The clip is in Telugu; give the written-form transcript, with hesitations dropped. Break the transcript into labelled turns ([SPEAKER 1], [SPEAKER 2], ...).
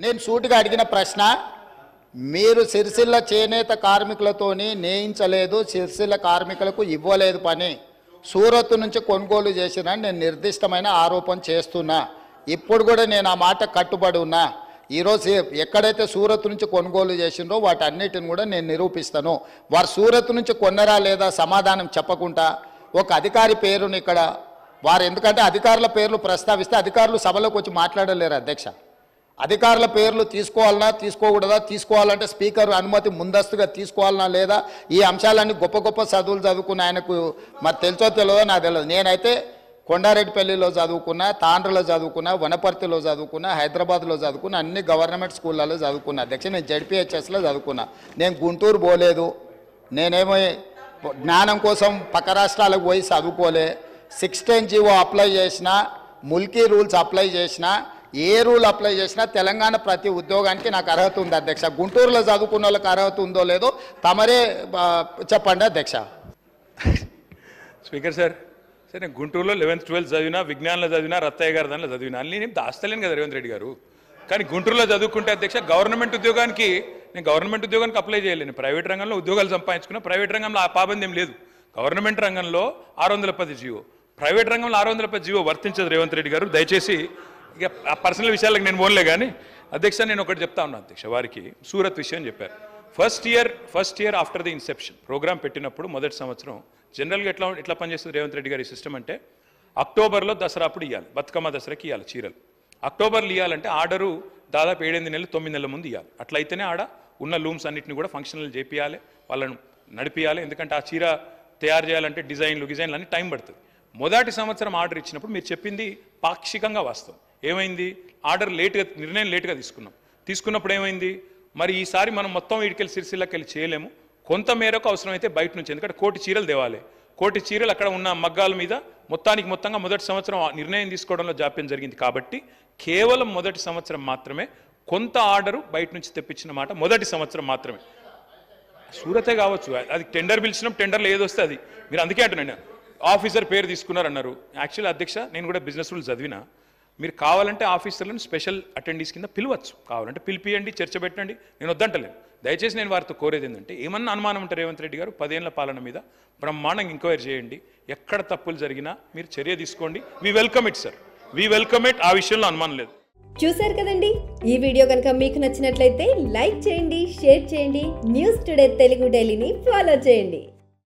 [SPEAKER 1] నేను సూటిగా అడిగిన ప్రశ్న, మీరు సిరిసిల్ల చేనేత కార్మికులతోని నేయించలేదు, సిరిసిల్ల కార్మికులకు ఇవ్వలేదు పని, సూరత్ నుంచి కొనుగోలు చేసినని నేను నిర్దిష్టమైన ఆరోపణ చేస్తున్నా. ఇప్పుడు కూడా నేను ఆ మాట కట్టుబడి ఉన్నా. ఈరోజు ఎక్కడైతే సూరత్ నుంచి కొనుగోలు చేసిండ్రో వాటన్నిటిని కూడా నేను నిరూపిస్తాను. వారు సూరత్ నుంచి కొన్నరా లేదా సమాధానం చెప్పకుండా ఒక అధికారి పేరుని ఇక్కడ వారు, ఎందుకంటే అధికారుల పేర్లు ప్రస్తావిస్తే అధికారులు సభలోకి వచ్చి మాట్లాడలేరు అధ్యక్ష. అధికారుల పేర్లు తీసుకోవాలన్నా తీసుకోకూడదా, తీసుకోవాలంటే స్పీకర్ అనుమతి ముందస్తుగా తీసుకోవాలన్నా లేదా, ఈ అంశాలన్నీ గొప్ప గొప్ప చదువులు చదువుకున్న ఆయనకు మరి తెలుసో తెలియదో నాకు తెలియదు. నేనైతే కొండారెడ్డిపల్లిలో చదువుకున్నా, తాండ్రలో చదువుకున్నా, వనపర్తిలో చదువుకున్నా, హైదరాబాద్లో చదువుకున్నా, అన్ని గవర్నమెంట్ స్కూళ్ళలో చదువుకున్నా అధ్యక్ష. నేను జడ్పీహెచ్ఎస్లో చదువుకున్నా. నేను గుంటూరు పోలేదు. నేనేమో జ్ఞానం కోసం పక్క రాష్ట్రాలకు పోయి చదువుకోలే. 16 జీవో అప్లై చేసినా, ముల్కీ రూల్స్ అప్లై చేసినా, ఏ రూల్ అప్లై చేసినా తెలంగాణ ప్రతి ఉద్యోగానికి నాకు అర్హత ఉంది అధ్యక్ష. గుంటూరులో చదువుకున్న వాళ్ళకి అర్హత ఉందో లేదో తమరే చెప్పండి అధ్యక్ష.
[SPEAKER 2] స్పీకర్ సార్, సరే నేను గుంటూరులో 11th 12th చదివినా, విజ్ఞానంలో చదివినా, రత్తయ్య గారి దానిలో చదివినా, అన్నీ నేను దాస్తలేను కదా రేవంత్ రెడ్డి గారు. కానీ గుంటూరులో చదువుకుంటే అధ్యక్ష గవర్నమెంట్ ఉద్యోగానికి నేను గవర్నమెంట్ ఉద్యోగానికి అప్లై చేయలేను. ప్రైవేట్ రంగంలో ఉద్యోగాలు సంపాదించుకున్నా. ప్రైవేట్ రంగంలో ఆ పాబంద్యం లేదు. గవర్నమెంట్ రంగంలో 610 జీవో, ప్రైవేట్ రంగంలో 610 జీవో వర్తించదు రేవంత్ రెడ్డి గారు. దయచేసి ఇక ఆ పర్సనల్ విషయాలకు నేను పోన్లే. కానీ అధ్యక్ష నేను ఒకటి చెప్తా ఉన్నాను అధ్యక్ష. వారికి సూరత్ విషయం చెప్పారు. First year after the inception programme పెట్టినప్పుడు మొదటి సంవత్సరం జనరల్గా ఎట్లా పనిచేస్తుంది రేవంత్ రెడ్డి గారి సిస్టమ్ అంటే, అక్టోబర్లో దసరా అప్పుడు ఇవ్వాలి, బతుకమ్మ దసరాకి ఇవ్వాలి చీరలు. అక్టోబర్లో ఇవ్వాలంటే ఆర్డరు దాదాపు 7-8 నెలలు 9 నెలల ముందు ఇవ్వాలి. అట్లయితేనే ఆడ ఉన్న లూమ్స్ అన్నింటినీ కూడా ఫంక్షనల్ చేపియాలి, వాళ్ళను నడిపియాలి. ఎందుకంటే ఆ చీర తయారు చేయాలంటే డిజైన్లు అన్ని టైం పడుతుంది. మొదటి సంవత్సరం ఆర్డర్ ఇచ్చినప్పుడు మీరు చెప్పింది పాక్షికంగా వాస్తవం. ఏమైంది, ఆర్డర్ నిర్ణయం లేట్గా తీసుకున్నప్పుడు ఏమైంది, మరి ఈసారి మనం మొత్తం వీడికెళ్ళి సిరిసిల్లకి వెళ్ళి చేయలేము, కొంత మేరకు అవసరమైతే బయట నుంచి, ఎందుకంటే 1 కోటి చీరలు తేవాలి. 1 కోటి చీరలు అక్కడ ఉన్న మగ్గాల మీద మొత్తంగా మొదటి సంవత్సరం నిర్ణయం తీసుకోవడంలో జాప్యం జరిగింది. కాబట్టి కేవలం మొదటి సంవత్సరం మాత్రమే కొంత ఆర్డరు బయట నుంచి తెప్పించిన మాట మొదటి సంవత్సరం మాత్రమే. సూరతే కావచ్చు, అది టెండర్ పిలిచినాం, టెండర్లో ఏది వస్తే అది. మీరు అందుకే అంటున్నాను, ఆఫీసర్ పేరు తీసుకున్నారన్నారు. యాక్చువల్లీ అధ్యక్ష నేను కూడా బిజినెస్ రూల్ చదివినా. మీరు కావాలంటే ఆఫీసర్లను స్పెషల్ అటెండీస్ కింద పిలవచ్చు, కావాలంటే పిలిపియండి, చర్చ పెట్టండి, నేను వద్దంటలేను. దయచేసి నేను వారితో కోరేది ఏంటంటే, ఏమన్నా అనుమానం ఉంటారు రేవంత్ రెడ్డి గారు 10 ఏళ్ల పాలన మీద బ్రహ్మాండంగా ఎంక్వైరీ చేయండి, ఎక్కడ తప్పులు జరిగినా మీరు చర్య తీసుకోండి. We welcome it sir, we welcome it. ఆ విషయంలో అనుమానం లేదు.
[SPEAKER 3] చూశారు కదండి, ఈ వీడియో కనుక మీకు నచ్చినట్లయితే లైక్ చేయండి, షేర్ చేయండి, న్యూస్ టుడే తెలుగు డైలీని ఫాలో చేయండి.